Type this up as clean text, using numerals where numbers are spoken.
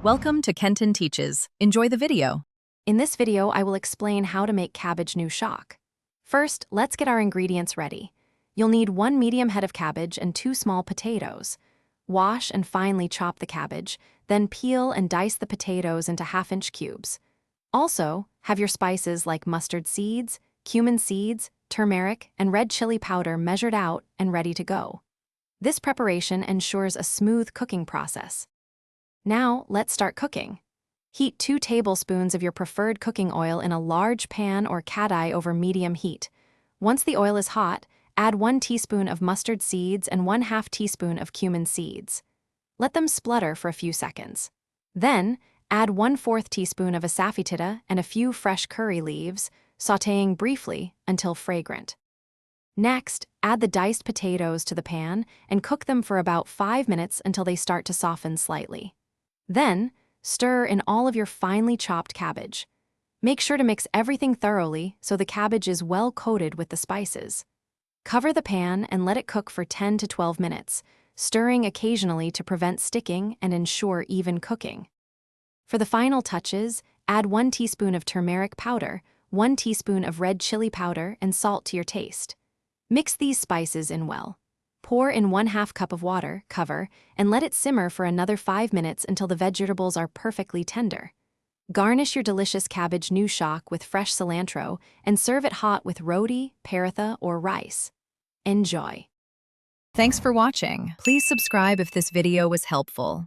Welcome to Kenton Teaches. Enjoy the video. In this video, I will explain how to make Cabbage Nu Shaak. First, let's get our ingredients ready. You'll need 1 medium head of cabbage and 2 small potatoes. Wash and finely chop the cabbage, then peel and dice the potatoes into half-inch cubes. Also, have your spices like mustard seeds, cumin seeds, turmeric, and red chili powder measured out and ready to go. This preparation ensures a smooth cooking process. Now, let's start cooking. Heat 2 tablespoons of your preferred cooking oil in a large pan or kadaï over medium heat. Once the oil is hot, add 1 teaspoon of mustard seeds and 1/2 teaspoon of cumin seeds. Let them splutter for a few seconds. Then, add 1/4 teaspoon of asafoetida and a few fresh curry leaves, sautéing briefly until fragrant. Next, add the diced potatoes to the pan and cook them for about 5 minutes until they start to soften slightly. Then, stir in all of your finely chopped cabbage. Make sure to mix everything thoroughly so the cabbage is well coated with the spices. Cover the pan and let it cook for 10 to 12 minutes, stirring occasionally to prevent sticking and ensure even cooking. For the final touches, add 1 teaspoon of turmeric powder, 1 teaspoon of red chili powder, and salt to your taste. Mix these spices in well. Pour in 1/2 cup of water, cover, and let it simmer for another 5 minutes until the vegetables are perfectly tender. Garnish your delicious Cabbage Nu Shaak with fresh cilantro and serve it hot with roti, paratha, or rice. Enjoy! Thanks for watching. Please subscribe if this video was helpful.